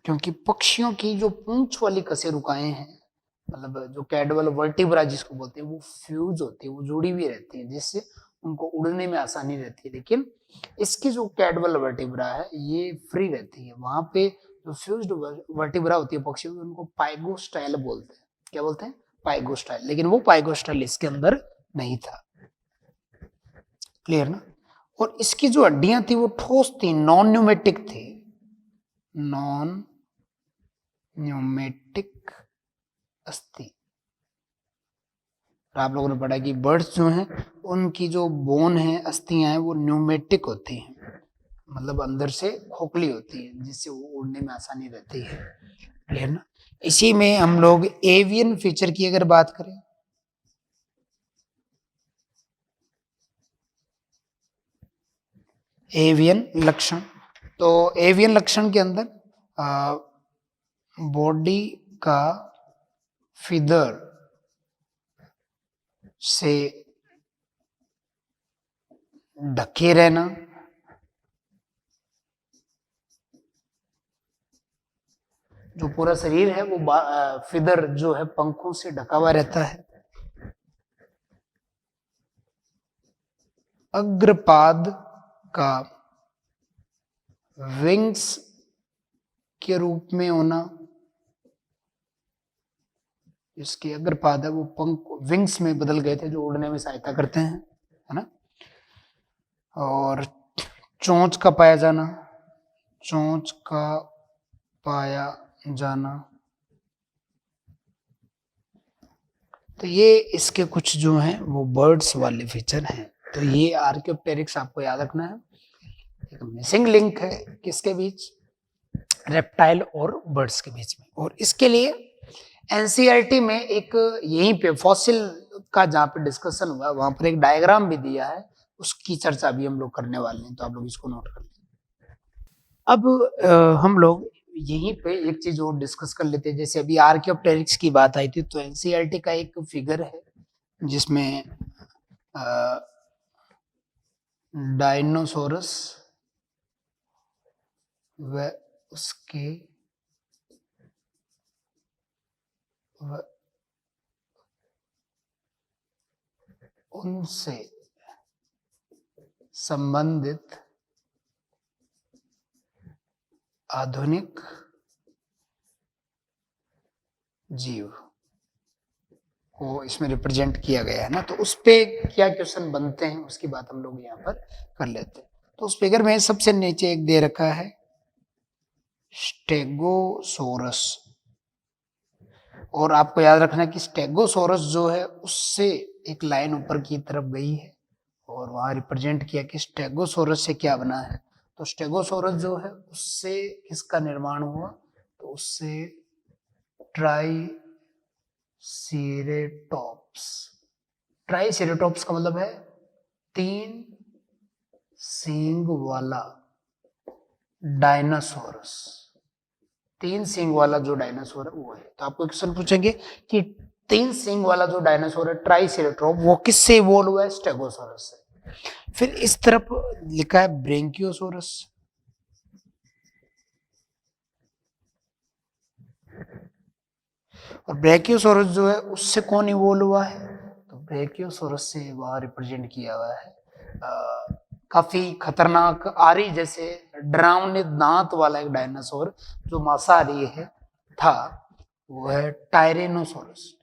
क्योंकि पक्षियों की जो पूंछ वाली कशेरुकाएं हैं, मतलब जो कैडवल वर्टिब्रा जिसको बोलते हैं, वो फ्यूज होती है, वो जुड़ी हुई रहती है, जिससे उनको उड़ने में आसानी रहती है। लेकिन इसकी जो कैडवल वर्टिब्रा है ये फ्री रहती है। वहां पे जो फ्यूज्ड वर्टिब्रा होती है पक्षियों की, उनको पाइगोस्टाइल बोलते हैं। क्या बोलते हैं? पाइगोस्टाइल। लेकिन वो पाइगोस्टाइल इसके अंदर नहीं था। क्लियर ना? और इसकी जो हड्डियां थी वो ठोस थी, नॉन न्यूमेटिक थी। नॉन न्यूमेटिक अस्थि। आप लोगों ने पढ़ा कि बर्ड्स जो हैं उनकी जो बोन है, अस्थियां हैं, वो न्यूमेटिक होती हैं, मतलब अंदर से खोखली होती है, जिससे वो उड़ने में आसानी रहती है। क्लियर ना? इसी में हम लोग एवियन फीचर की अगर बात करें, एवियन लक्षण, तो एवियन लक्षण के अंदर बॉडी का फिदर से ढके रहना, जो पूरा शरीर है वो फिदर जो है पंखों से ढका हुआ रहता है। अग्रपाद का विंग्स के रूप में होना, इसके अग्रपाद है वो पंख विंग्स में बदल गए थे, जो उड़ने में सहायता करते हैं, है ना। और चोंच का पाया जाना, चोंच का पाया जाना, तो ये इसके कुछ जो हैं वो बर्ड्स वाले फीचर हैं। तो ये आर्कियोप्टेरिक्स आपको याद रखना है। एक मिसिंग लिंक है किसके बीच? रेप्टाइल और बर्ड्स के बीच में। और इसके लिए एनसीईआरटी में एक यहीं पे फॉसिल का जहाँ पे डिस्कशन हुआ वहां पर एक डायग्राम भी दिया है, उसकी चर्चा भी हम लोग करने वाले हैं, तो आप लोग इसको नोट कर लें। अब हम लोग यहीं पे एक चीज और डिस्कस कर लेते हैं। जैसे अभी आर्कियोप्टेरिक्स की बात आई थी, तो एनसीईआरटी का एक फिगर है जिसमें डायनोसोरस व उसके उनसे संबंधित आधुनिक जीव को इसमें रिप्रेजेंट किया गया है ना। तो उस पे क्या क्वेश्चन बनते हैं उसकी बात हम लोग यहाँ पर कर लेते हैं। तो उस फिगर में सबसे नीचे एक दे रखा है स्टेगोसोरस, और आपको याद रखना है कि स्टेगोसोरस जो है उससे एक लाइन ऊपर की तरफ गई है और वहां रिप्रेजेंट किया कि स्टेगोसोरस से क्या बना है। तो स्टेगोसोरस जो है उससे किसका निर्माण हुआ? तो उससे ट्राइसेरेटॉप्स। ट्राइसेरेटॉप्स का मतलब है 3 सींग वाला डायनासोरस। 3 सींग वाला जो डायनासोर है वो है। तो आपको क्वेश्चन पूछेंगे कि 3 सींग वाला जो डायनासोर है ट्राइसेरेटॉप, वो किससे इवॉल्व हुआ है? स्टेगोसोरस से। फिर इस तरफ लिखा है ब्रेंकियोसोरस, और ब्रेकियोसोरस जो है उससे कौन इवॉल्व हुआ है? तो ब्रेकियोसोरस से वह रिप्रेजेंट किया हुआ है काफी खतरनाक आरी जैसे डरावने दांत वाला एक डायनासोर जो मांसाहारी है था, वो है टायरेनोसोरस।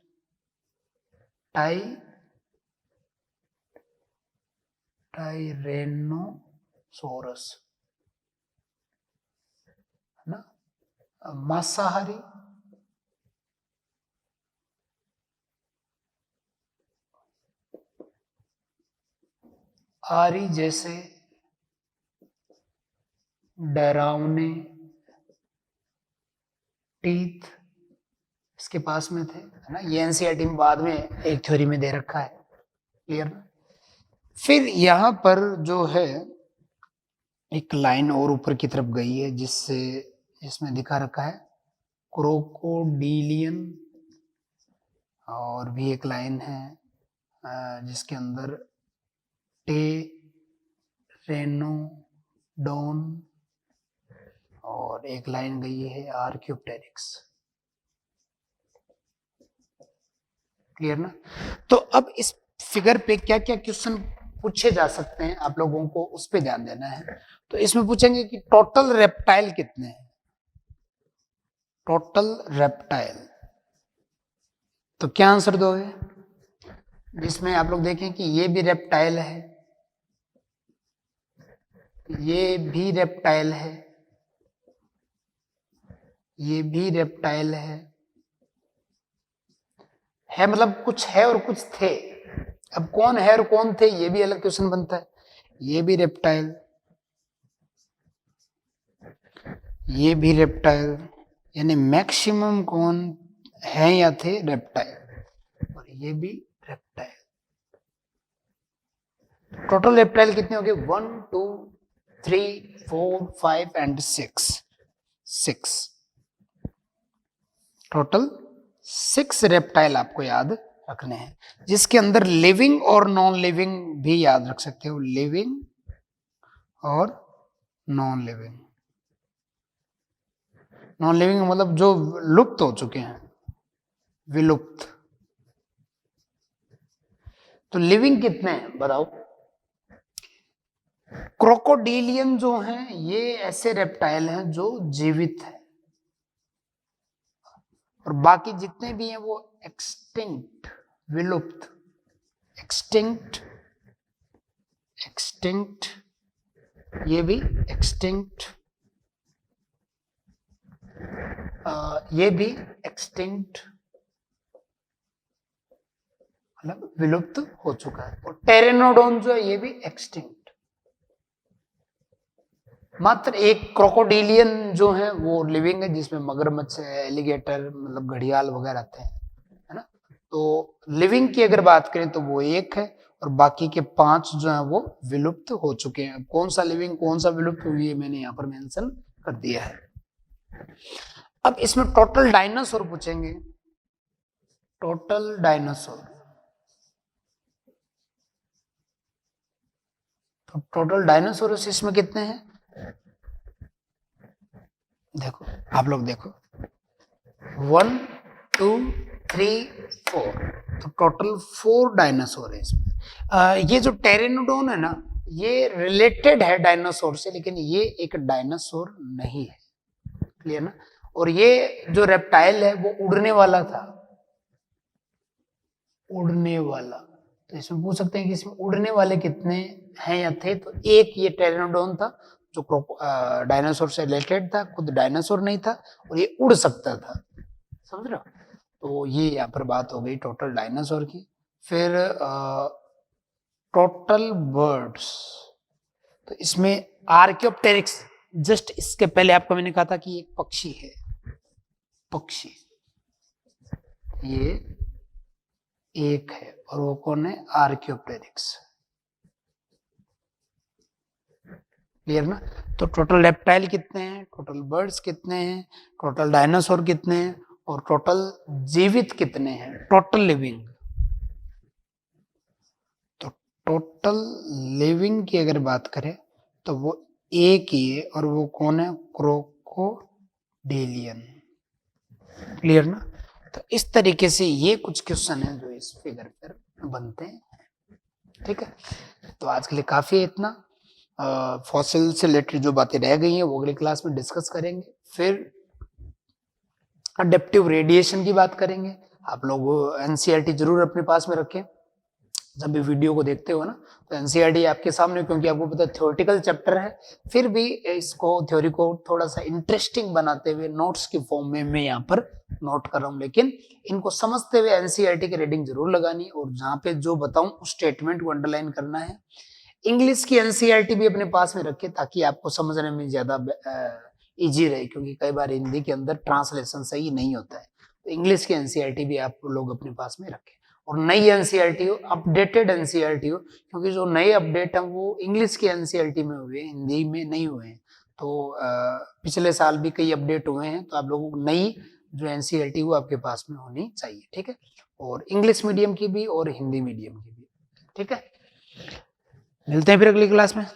टायरेनोसोरस, है ना, मांसाहारी आरी जैसे डरावने टीथ इसके पास में थे, है ना। ये एनसीईआरटी में बाद में एक थ्योरी में दे रखा है। क्लियर? फिर यहां पर जो है एक लाइन और ऊपर की तरफ गई है जिसमें दिखा रखा है क्रोकोडिलियन और भी एक लाइन है जिसके अंदर टेरेनोडोन और एक लाइन गई है आर्क्योप्टेरिक्स। क्लियर ना? तो अब इस फिगर पे क्या क्या क्वेश्चन पूछे जा सकते हैं, आप लोगों को उस पे ध्यान देना है। तो इसमें पूछेंगे कि टोटल रेप्टाइल कितने हैं, टोटल रेप्टाइल, तो क्या आंसर दोगे? जिसमें आप लोग देखें कि ये भी रेप्टाइल है, ये भी रेप्टाइल है, ये भी रेप्टाइल है मतलब कुछ है और कुछ थे। अब कौन है और कौन थे ये भी अलग क्वेश्चन बनता है। ये भी रेप्टाइल, ये भी रेप्टाइल, यानी मैक्सिमम कौन है या थे? रेप्टाइल, और ये भी रेप्टाइल। टोटल रेप्टाइल कितने हो गए? 1 2 3 4 5 एंड 6 टोटल 6 रेप्टाइल आपको याद रखने हैं, जिसके अंदर लिविंग और नॉन लिविंग भी याद रख सकते हो, लिविंग और नॉन लिविंग। नॉन लिविंग मतलब जो लुप्त हो चुके हैं, विलुप्त। तो लिविंग कितने हैं बताओ? क्रोकोडिलियन जो हैं ये ऐसे रेप्टाइल हैं जो जीवित है, और बाकी जितने भी हैं वो एक्सटिंक्ट, विलुप्त, एक्सटिंक्ट, एक्सटिंक्ट, ये भी एक्सटिंक्ट, ये भी एक्सटिंक्ट, मतलब विलुप्त हो चुका है। और टेरेनोडोन जो है ये भी एक्सटिंक्ट। मात्र एक क्रोकोडिलियन जो है वो लिविंग है, जिसमें मगरमच्छ है, एलिगेटर मतलब घड़ियाल वगैरह आते हैं, है ना। तो लिविंग की अगर बात करें तो वो एक है, और बाकी के 5 जो है वो विलुप्त हो चुके हैं। कौन सा लिविंग कौन सा विलुप्त हुई है मैंने यहाँ पर मेंशन कर दिया है। अब इसमें टोटल डायनासोर पूछेंगे, टोटल डायनासोर। तो टोटल डायनासोर इसमें कितने हैं? देखो आप लोग देखो, 1 2 3 4, तो टोटल 4 डायनासोर है इसमें। ये जो टेरेनोडोन है ना, ये रिलेटेड है डायनासोर से, लेकिन ये एक डायनासोर नहीं है। क्लियर ना? और ये जो रेप्टाइल है वो उड़ने वाला था, उड़ने वाला। तो इसमें पूछ सकते हैं कि इसमें उड़ने वाले कितने हैं या थे? तो एक ये टेरेनोडोन था जो डायनासोर से रिलेटेड था, खुद डायनासोर नहीं था, और ये उड़ सकता था। समझ रहे हो? तो ये यहाँ पर बात हो गई टोटल डायनासोर की। फिर टोटल बर्ड्स, तो इसमें आर्क्योप्टेरिक्स, जस्ट इसके पहले आपको मैंने कहा था कि एक पक्षी है, पक्षी, ये एक है, और वो कौन है? आर्क्योप्टेरिक्स। क्लियर ना? तो टोटल रेप्टाइल कितने हैं, टोटल बर्ड्स कितने हैं, टोटल डायनासोर कितने हैं, और टोटल जीवित कितने हैं, टोटल लिविंग। तो टोटल लिविंग की अगर बात करें तो वो एक ही है, और वो कौन है? क्रोकोडिलियन। क्लियर ना? तो इस तरीके से ये कुछ क्वेश्चन है जो इस फिगर पर बनते हैं। ठीक है, तो आज के लिए काफी है इतना। फॉसिल से रिलेटेड जो बातें रह गई हैं वो अगली क्लास में डिस्कस करेंगे। फिर अडेप्टिव रेडिएशन की बात करेंगे। आप लोग एनसीईआरटी जरूर अपने पास में रखें, जब भी वीडियो को देखते हो ना तो एनसीईआरटी आपके सामने, क्योंकि आपको पता है थ्योरेटिकल चैप्टर है, फिर भी इसको थ्योरी को थोड़ा सा इंटरेस्टिंग बनाते हुए नोट्स की फॉर्म में मैं यहाँ पर नोट कर रहा हूँ, लेकिन इनको समझते हुए एनसीईआरटी की रीडिंग जरूर लगानी, और जहाँ पे जो बताऊं उस स्टेटमेंट को अंडरलाइन करना है। इंग्लिश की एनसीईआरटी भी अपने पास में रखें ताकि आपको समझने में ज्यादा इजी रहे, क्योंकि कई बार हिंदी के अंदर ट्रांसलेशन सही नहीं होता है। तो इंग्लिश की एनसीईआरटी भी आप लोग अपने पास में रखें, और नई एनसीईआरटी हो, अपडेटेड एनसीईआरटी हो, क्योंकि जो नए अपडेट हैं वो इंग्लिश की एनसीईआरटी में हुए, हिंदी में नहीं हुए हैं। तो पिछले साल भी कई अपडेट हुए हैं, तो आप लोगों को नई जो एनसीईआरटी वो आपके पास में होनी चाहिए, ठीक है, और इंग्लिश मीडियम की भी और हिंदी मीडियम की भी, ठीक है। मिलते हैं फिर अगली क्लास में।